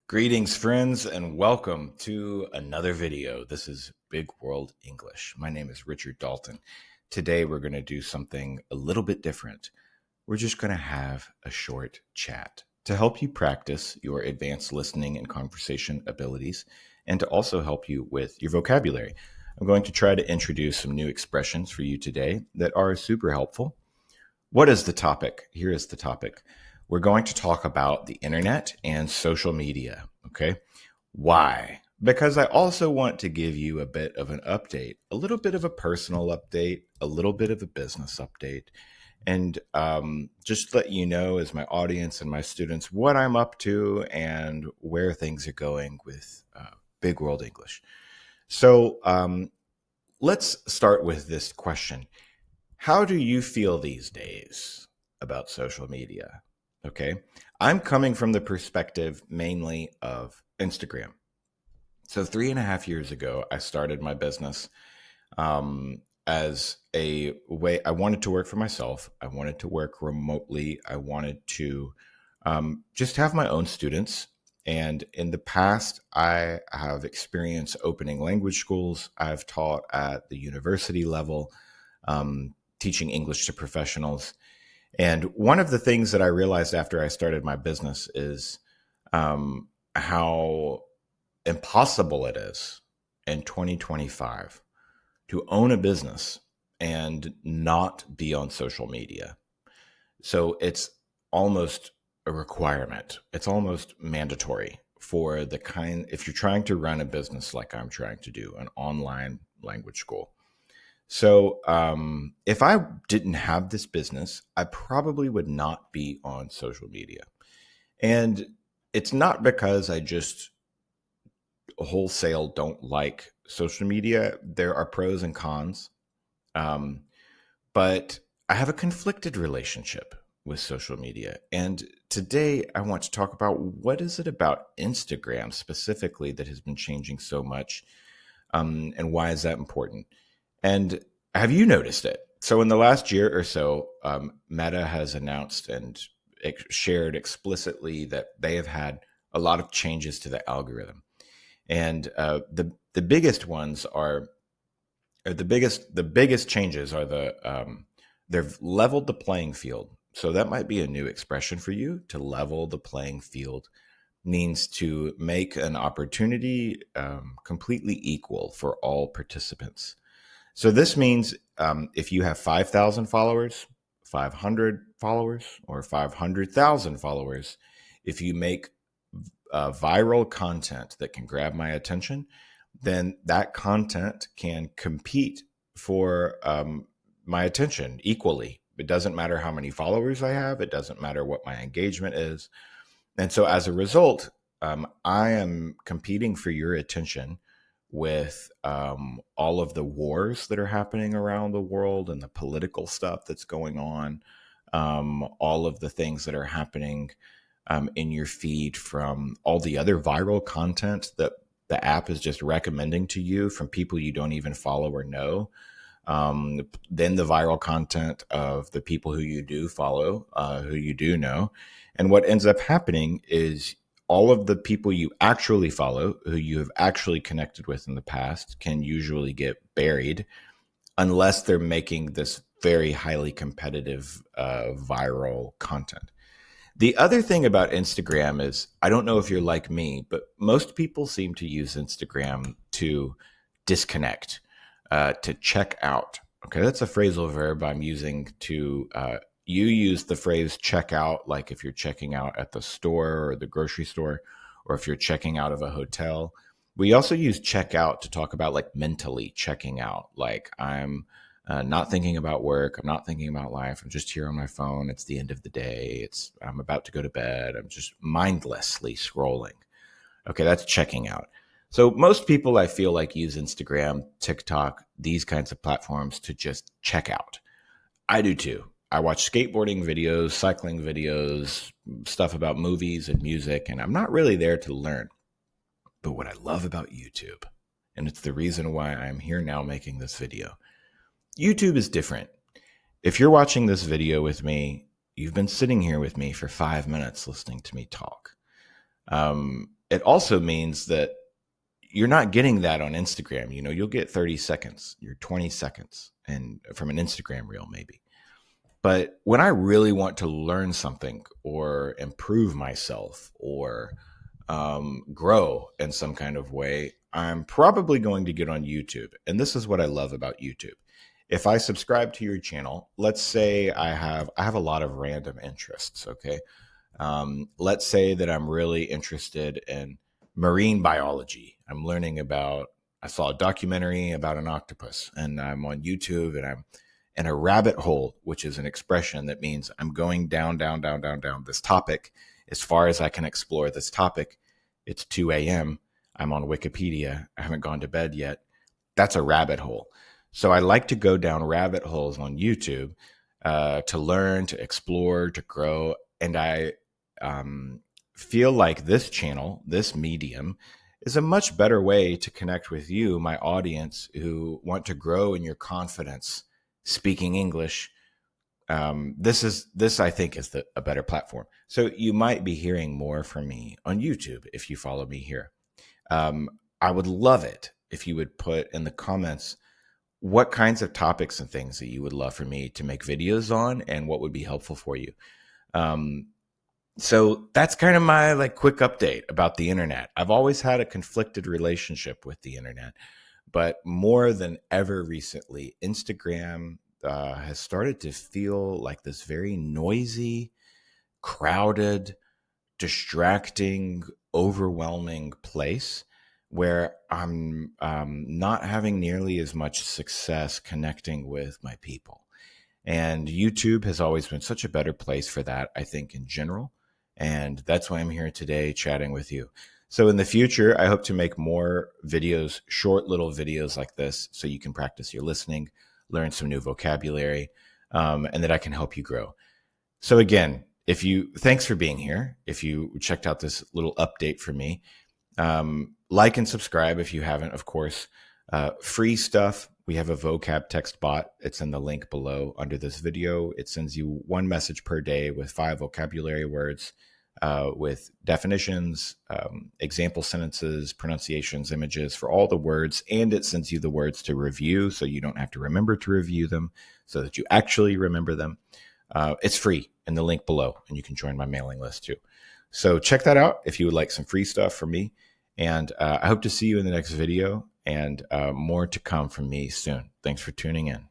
Greetings, friends, and welcome to another video. This is Big World English. My name is Richard Dalton. Today, we're going to do something a little bit different. We're just going to have a short chat to help you practice your advanced listening and conversation abilities and to also help you with your vocabulary. I'm going to try to introduce some new expressions for you today that are super helpful. What is the topic? Here is the topic. We're going to talk about the internet and social media, okay? Why? Because I also want to give you a bit of an update, a little bit of a personal update, a little bit of a business update, and just let you know as my audience and my students what I'm up to and where things are going with Big World English. So let's start with this question. How do you feel these days about social media? Okay, I'm coming from the perspective mainly of Instagram. So 3.5 years ago, I started my business as a way. I wanted to work for myself. I wanted to work remotely. I wanted to just have my own students. And in the past, I have experienced opening language schools. I've taught at the university level, teaching English to professionals. And one of the things that I realized after I started my business is how impossible it is in 2025 to own a business and not be on social media. So it's almost a requirement. It's almost mandatory for if you're trying to run a business like I'm trying to do, an online language school. So if I didn't have this business, I probably would not be on social media. And it's not because I just wholesale don't like social media. There are pros and cons. But I have a conflicted relationship with social media. And today I want to talk about what is it about Instagram specifically that has been changing so much, and why is that important? And have you noticed it? So in the last year or so, Meta has announced and shared explicitly that they have had a lot of changes to the algorithm. And the biggest ones are, or the biggest changes are they've leveled the playing field. So that might be a new expression for you. To level the playing field means to make an opportunity completely equal for all participants. So this means if you have 5,000 followers, 500 followers, or 500,000 followers, if you make viral content that can grab my attention, then that content can compete for my attention equally. It doesn't matter how many followers I have. It doesn't matter what my engagement is. And so as a result, I am competing for your attention with all of the wars that are happening around the world and the political stuff that's going on, all of the things that are happening in your feed from all the other viral content that the app is just recommending to you from people you don't even follow or know. Then the viral content of the people who you do follow, who you do know. And what ends up happening is all of the people you actually follow, who you have actually connected with in the past, can usually get buried unless they're making this very highly competitive viral content. The other thing about Instagram is, I don't know if you're like me, but most people seem to use Instagram to disconnect, to check out. Okay, that's a phrasal verb I'm using to you use the phrase check out, like if you're checking out at the store or the grocery store, or if you're checking out of a hotel. We also use check out to talk about like mentally checking out, like I'm not thinking about work. I'm not thinking about life. I'm just here on my phone. It's the end of the day. I'm about to go to bed. I'm just mindlessly scrolling. Okay, that's checking out. So most people, I feel like, use Instagram, TikTok, these kinds of platforms to just check out. I do too. I watch skateboarding videos, cycling videos, stuff about movies and music, and I'm not really there to learn. But what I love about YouTube, and it's the reason why I'm here now making this video, YouTube is different. If you're watching this video with me, you've been sitting here with me for 5 minutes listening to me talk. it also means that you're not getting that on Instagram. You'll get 30 seconds, your 20 seconds, and from an Instagram reel maybe. But when I really want to learn something or improve myself or grow in some kind of way, I'm probably going to get on YouTube. And this is what I love about YouTube. If I subscribe to your channel, let's say I have a lot of random interests. Okay, let's say that I'm really interested in marine biology. I'm learning about. I saw a documentary about an octopus, and I'm on YouTube, and I'm in a rabbit hole, which is an expression that means I'm going down, down, down, down, down this topic as far as I can explore this topic. It's 2 a.m. I'm on Wikipedia. I haven't gone to bed yet. That's a rabbit hole. So I like to go down rabbit holes on YouTube to learn, to explore, to grow. And I feel like this channel, this medium, is a much better way to connect with you, my audience, who want to grow in your confidence speaking English. This I think is a better platform. So you might be hearing more from me on YouTube if you follow me here. I would love it if you would put in the comments what kinds of topics and things that you would love for me to make videos on and what would be helpful for you. So that's kind of my quick update about the internet. I've always had a conflicted relationship with the internet, but more than ever recently, Instagram has started to feel like this very noisy, crowded, distracting, overwhelming place where I'm not having nearly as much success connecting with my people. And YouTube has always been such a better place for that, I think, in general. And that's why I'm here today chatting with you. So in the future, I hope to make more videos, short little videos like this, so you can practice your listening, learn some new vocabulary, and that I can help you grow. So again, thanks for being here. If you checked out this little update for me, like and subscribe if you haven't, of course. Free stuff. We have a vocab text bot. It's in the link below under this video. It sends you one message per day with 5 vocabulary words, with definitions, example sentences, pronunciations, images for all the words. And it sends you the words to review so you don't have to remember to review them, so that you actually remember them. It's free in the link below, and you can join my mailing list too. So check that out if you would like some free stuff from me. And I hope to see you in the next video, and more to come from me soon. Thanks for tuning in.